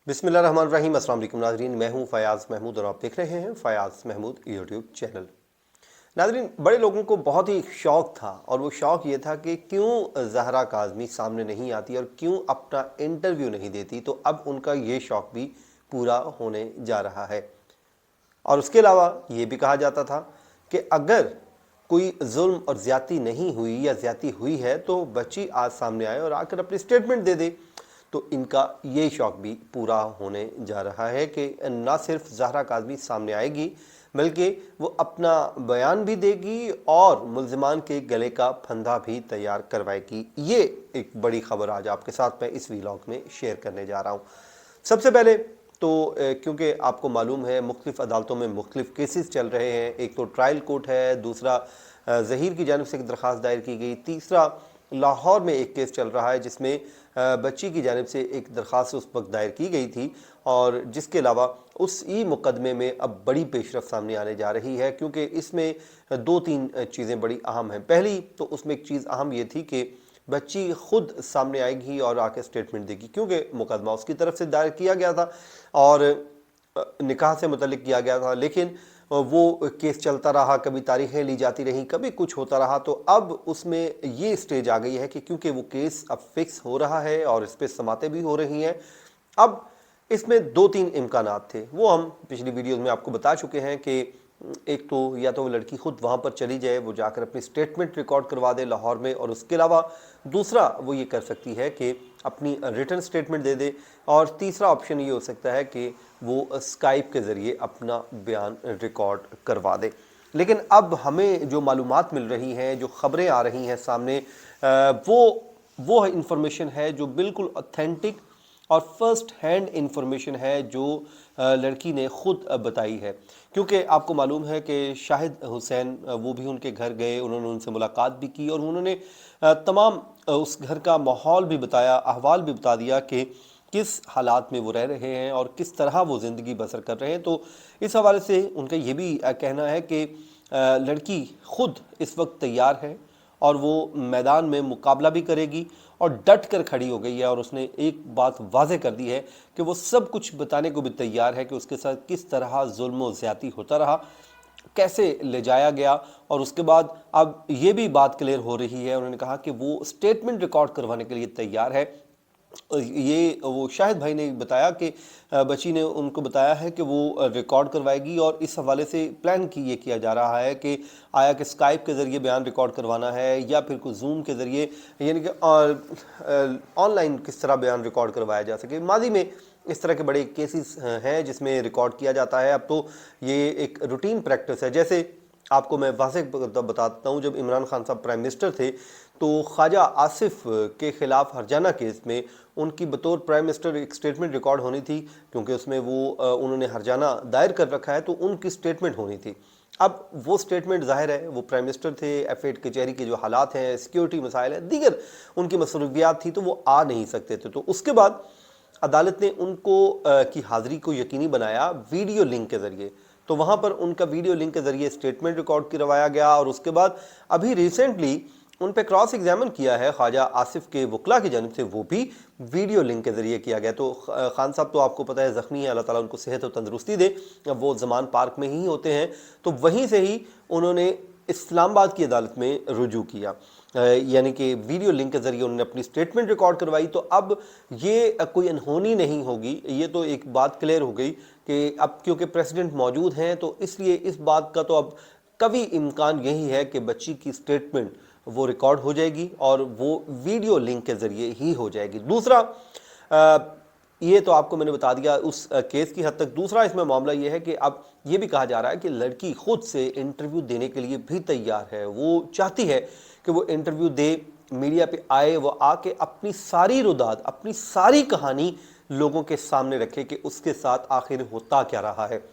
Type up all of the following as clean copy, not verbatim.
बिस्मिल्लाहिर्रहमानिर्रहीम। अस्सलाम वालेकुम नाज़रीन, मैं हूं फयाज़ महमूद और आप देख रहे हैं फयाज़ महमूद यूट्यूब चैनल। नाज़रीन, बड़े लोगों को बहुत ही शौक़ था और वो शौक़ ये था कि क्यों ज़हरा काज़मी सामने नहीं आती और क्यों अपना इंटरव्यू नहीं देती। तो अब उनका ये शौक़ भी पूरा होने जा रहा है। और उसके अलावा ये भी कहा जाता था कि अगर कोई जुल्म और ज़्यादती नहीं हुई या ज़्यादती हुई है तो बच्ची आज सामने आए और आकर अपनी स्टेटमेंट दे दे। तो इनका ये शौक़ भी पूरा होने जा रहा है कि ना सिर्फ ज़हरा काज़मी सामने आएगी बल्कि वो अपना बयान भी देगी और मुल्ज़िमान के गले का फंदा भी तैयार करवाएगी। ये एक बड़ी ख़बर आज आपके साथ मैं इस व्लॉग में शेयर करने जा रहा हूँ। सबसे पहले तो क्योंकि आपको मालूम है मुख्तलिफ़ अदालतों में मुख्तलिफ़ केसेस चल रहे हैं। एक तो ट्रायल कोर्ट है, दूसरा ज़हीर की जानिब से एक दरख्वास्त दायर की गई, तीसरा लाहौर में एक केस चल रहा है जिसमें बच्ची की जानिब से एक दरख्वास्त उस वक्त दायर की गई थी और जिसके अलावा उस ई मुकदमे में अब बड़ी पेशरफ सामने आने जा रही है क्योंकि इसमें दो तीन चीज़ें बड़ी अहम हैं। पहली तो उसमें एक चीज़ अहम ये थी कि बच्ची खुद सामने आएगी और आके स्टेटमेंट देगी क्योंकि मुकदमा उसकी तरफ से दायर किया गया था और निकाह से मुतल्लिक किया गया था, लेकिन वो केस चलता रहा, कभी तारीखें ली जाती रहीं, कभी कुछ होता रहा। तो अब उसमें ये स्टेज आ गई है कि क्योंकि वो केस अब फिक्स हो रहा है और इस पर समातें भी हो रही हैं। अब इसमें दो तीन इम्कानात थे, वो हम पिछली वीडियोज़ में आपको बता चुके हैं कि एक तो या तो वो लड़की खुद वहाँ पर चली जाए, वो जाकर अपनी स्टेटमेंट रिकॉर्ड करवा दे लाहौर में, और उसके अलावा दूसरा वो ये कर सकती है कि अपनी रिटन स्टेटमेंट दे दे, और तीसरा ऑप्शन ये हो सकता है कि वो स्काइप के ज़रिए अपना बयान रिकॉर्ड करवा दे। लेकिन अब हमें जो मालूमात मिल रही हैं, जो ख़बरें आ रही हैं सामने, वो इंफॉर्मेशन है जो बिल्कुल ऑथेंटिक और फर्स्ट हैंड इंफॉर्मेशन है जो लड़की ने ख़ुद बताई है। क्योंकि आपको मालूम है कि शाहिद हुसैन वो भी उनके घर गए, उन्होंने उनसे मुलाकात भी की और उन्होंने तमाम उस घर का माहौल भी बताया, अहवाल भी बता दिया कि किस हालात में वो रह रहे हैं और किस तरह वो ज़िंदगी बसर कर रहे हैं। तो इस हवाले से उनका ये भी कहना है कि लड़की ख़ुद इस वक्त तैयार है और वो मैदान में मुकाबला भी करेगी और डट कर खड़ी हो गई है, और उसने एक बात वाज़ेह कर दी है कि वो सब कुछ बताने को भी तैयार है कि उसके साथ किस तरह जुल्म और ज़्यादती होता रहा, कैसे ले जाया गया। और उसके बाद अब ये भी बात क्लियर हो रही है, उन्होंने कहा कि वो स्टेटमेंट रिकॉर्ड करवाने के लिए तैयार है। ये वो शाहिद भाई ने बताया कि बच्ची ने उनको बताया है कि वो रिकॉर्ड करवाएगी, और इस हवाले से प्लान ये किया जा रहा है कि आया कि स्काइप के ज़रिए बयान रिकॉर्ड करवाना है या फिर कोई जूम के ज़रिए, यानी कि ऑनलाइन किस तरह बयान रिकॉर्ड करवाया जा सके। माजी में इस तरह के बड़े केसेस हैं जिसमें रिकॉर्ड किया जाता है। अब तो ये एक रूटीन प्रैक्टिस है। जैसे आपको मैं वाज़ेह बताता हूँ, जब इमरान खान साहब प्राइम मिनिस्टर थे तो ख्वाजा आसिफ के ख़िलाफ़ हरजाना केस में उनकी बतौर प्राइम मिनिस्टर एक स्टेटमेंट रिकॉर्ड होनी थी, क्योंकि उसमें वो उन्होंने हरजाना दायर कर रखा है तो उनकी स्टेटमेंट होनी थी। अब वो स्टेटमेंट ज़ाहिर है वो प्राइम मिनिस्टर थे, F8 कचहरी के जो हालात हैं, सिक्योरिटी मसाइल हैं, दीगर उनकी मसरूफियात थी तो वो आ नहीं सकते थे। तो उसके बाद अदालत ने उनको की हाज़िरी को यकीनी बनाया वीडियो लिंक के ज़रिए। तो वहाँ पर उनका वीडियो लिंक के ज़रिए स्टेटमेंट रिकॉर्ड करवाया गया, और उसके बाद अभी रिसेंटली उन पे क्रॉस एग्जामिन किया है ख्वाजा आसिफ के वकला की जानिब से, वो भी वीडियो लिंक के ज़रिए किया गया। तो खान साहब तो आपको पता है ज़ख्मी है, अल्लाह ताला उनको सेहत और तंदरुस्ती दे, वो ज़मान पार्क में ही होते हैं। तो वहीं से ही उन्होंने इस्लामाबाद की अदालत में रुजू किया, यानी कि वीडियो लिंक के ज़रिए उन्होंने अपनी स्टेटमेंट रिकॉर्ड करवाई। तो अब ये कोई अनहोनी नहीं होगी, ये तो एक बात क्लियर हो गई कि अब क्योंकि प्रेसिडेंट मौजूद हैं तो इसलिए इस बात का तो अब कभी इम्कान यही है कि बच्ची की स्टेटमेंट वो रिकॉर्ड हो जाएगी और वो वीडियो लिंक के ज़रिए ही हो जाएगी। दूसरा, ये तो आपको मैंने बता दिया उस केस की हद तक। दूसरा इसमें मामला ये है कि अब ये भी कहा जा रहा है कि लड़की खुद से इंटरव्यू देने के लिए भी तैयार है। वो चाहती है कि वो इंटरव्यू दे, मीडिया पे आए, वो आके अपनी सारी रुदाद, अपनी सारी कहानी लोगों के सामने रखे कि उसके साथ आखिर होता क्या रहा है।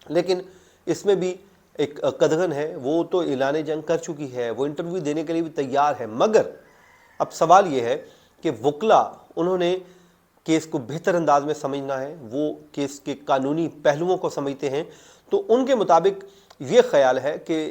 लेकिन इसमें भी एक कदगन है, वो तो ऐलान जंग कर चुकी है, वो इंटरव्यू देने के लिए भी तैयार है। मगर अब सवाल ये है कि वकला उन्होंने केस को बेहतर अंदाज में समझना है, वो केस के कानूनी पहलुओं को समझते हैं। तो उनके मुताबिक ये ख्याल है कि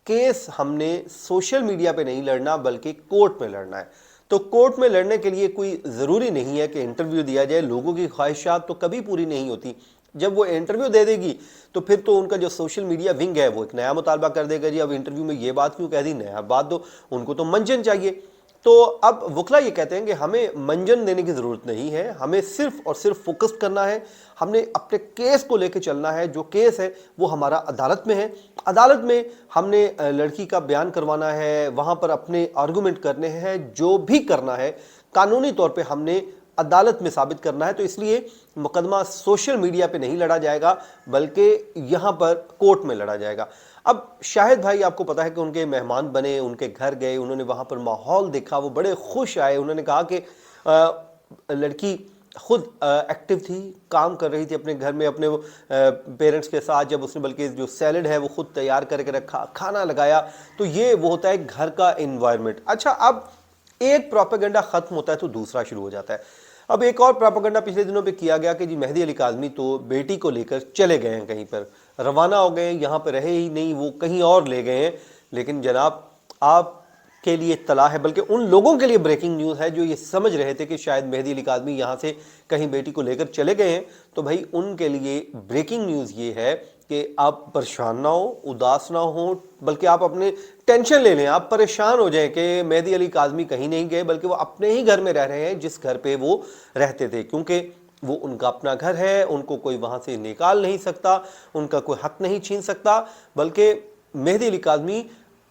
केस हमने सोशल मीडिया पे नहीं लड़ना बल्कि कोर्ट में लड़ना है। तो कोर्ट में लड़ने के लिए कोई ज़रूरी नहीं है कि इंटरव्यू दिया जाए। लोगों की ख्वाहिशात तो कभी पूरी नहीं होती। जब वो इंटरव्यू दे देगी तो फिर तो उनका जो सोशल मीडिया विंग है वो एक नया मुतालबा कर देगा, जी अब इंटरव्यू में ये बात क्यों कह दी, नया बात दो। उनको तो मंजन चाहिए। तो अब वकला ये कहते हैं कि हमें मंजन देने की ज़रूरत नहीं है, हमें सिर्फ और सिर्फ फोकस करना है, हमने अपने केस को लेकर चलना है। जो केस है वो हमारा अदालत में है, अदालत में हमने लड़की का बयान करवाना है, वहाँ पर अपने आर्गूमेंट करने हैं, जो भी करना है कानूनी तौर पे हमने अदालत में साबित करना है। तो इसलिए मुकदमा सोशल मीडिया पे नहीं लड़ा जाएगा बल्कि यहाँ पर कोर्ट में लड़ा जाएगा। अब शाहिद भाई, आपको पता है कि उनके मेहमान बने, उनके घर गए, उन्होंने वहाँ पर माहौल देखा, वो बड़े खुश आए। उन्होंने कहा कि लड़की खुद एक्टिव थी, काम कर रही थी अपने घर में अपने पेरेंट्स के साथ, जब उसने बल्कि जो सैलड है वो खुद तैयार करके रखा, खाना लगाया। तो ये वो होता है घर का एनवायरनमेंट। अच्छा, अब एक प्रोपेगेंडा खत्म होता है तो दूसरा शुरू हो जाता है। अब एक और प्रोपेगेंडा पिछले दिनों पे किया गया कि जी मेहदी अली काज़मी तो बेटी को लेकर चले गए हैं, कहीं पर रवाना हो गए, यहाँ पर रहे ही नहीं, वो कहीं और ले गए हैं। लेकिन जनाब, आप के लिए इत्तला है, बल्कि उन लोगों के लिए ब्रेकिंग न्यूज़ है जो ये समझ रहे थे कि शायद मेहदी अली काज़मी यहाँ से कहीं बेटी को लेकर चले गए हैं। तो भाई उनके लिए ब्रेकिंग न्यूज़ ये है कि आप परेशान ना हो, उदास ना हो, बल्कि आप अपने टेंशन ले लें, आप परेशान हो जाएं कि मेहदी अली काज़मी कहीं नहीं गए, बल्कि वो अपने ही घर में रह रहे हैं जिस घर पे वो रहते थे, क्योंकि वो उनका अपना घर है, उनको कोई वहाँ से निकाल नहीं सकता, उनका कोई हक नहीं छीन सकता। बल्कि मेहदी अली काज़मी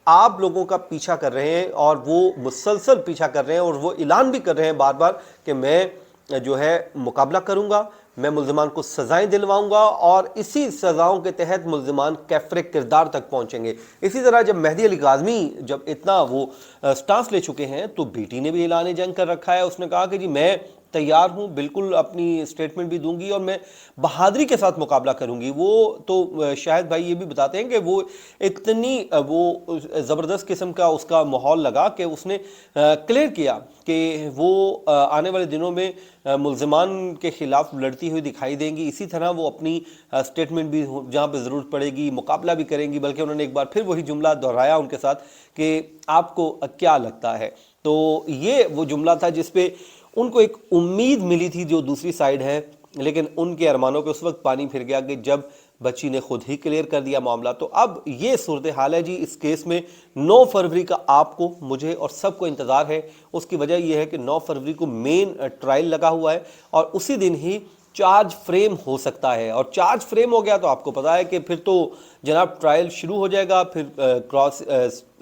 आप लोगों का पीछा कर रहे हैं और वो मुसलसल पीछा कर रहे हैं, और वो ऐलान भी कर रहे हैं बार बार कि मैं जो है मुकाबला करूंगा, मैं मुल्ज़िमान को सज़ाएं दिलवाऊंगा, और इसी सज़ाओं के तहत मुल्ज़िमान कैफ़रे किरदार तक पहुंचेंगे। इसी तरह जब मेहदी अली काज़मी जब इतना वो स्टांस ले चुके हैं तो बेटी ने भी ऐलान जंग कर रखा है। उसने कहा कि जी मैं तैयार हूँ, बिल्कुल अपनी स्टेटमेंट भी दूंगी और मैं बहादुरी के साथ मुकाबला करूंगी। वो तो शायद भाई ये भी बताते हैं कि वो इतनी वो ज़बरदस्त किस्म का उसका माहौल लगा कि उसने क्लियर किया कि वो आने वाले दिनों में मुल्ज़िमान के ख़िलाफ़ लड़ती हुई दिखाई देंगी। इसी तरह वो अपनी स्टेटमेंट भी जहाँ पे ज़रूरत पड़ेगी मुकाबला भी करेंगी। बल्कि उन्होंने एक बार फिर वही जुमला दोहराया उनके साथ कि आपको क्या लगता है। तो ये वो जुमला था जिस पे उनको एक उम्मीद मिली थी जो दूसरी साइड है, लेकिन उनके अरमानों पे उस वक्त पानी फिर गया कि जब बच्ची ने खुद ही क्लियर कर दिया मामला। तो अब ये सूरत हाल है जी इस केस में। 9 फरवरी का आपको, मुझे और सबको इंतज़ार है। उसकी वजह यह है कि 9 फरवरी को मेन ट्रायल लगा हुआ है और उसी दिन ही चार्ज फ्रेम हो सकता है, और चार्ज फ्रेम हो गया तो आपको पता है कि फिर तो जनाब ट्रायल शुरू हो जाएगा। फिर क्रॉस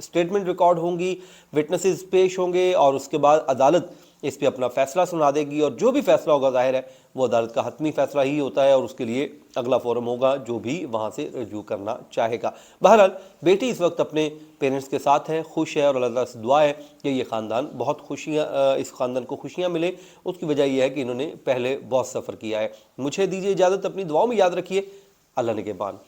स्टेटमेंट रिकॉर्ड होंगी, विटनेसेस पेश होंगे, और उसके बाद अदालत इस पे अपना फैसला सुना देगी। और जो भी फैसला होगा जाहिर है वो अदालत का हतमी फैसला ही होता है, और उसके लिए अगला फोरम होगा जो भी वहाँ से रिव्यू करना चाहेगा। बहरहाल बेटी इस वक्त अपने पेरेंट्स के साथ है, खुश है, और अल्लाह ताला से दुआ है कि ये ख़ानदान बहुत खुशियाँ, इस ख़ानदान को खुशियाँ मिले। उसकी वजह यह है कि इन्होंने पहले बहुत सफ़र किया है। मुझे दीजिए इजाज़त, अपनी दुआओं में याद रखिए। अल्लाह निगहबान।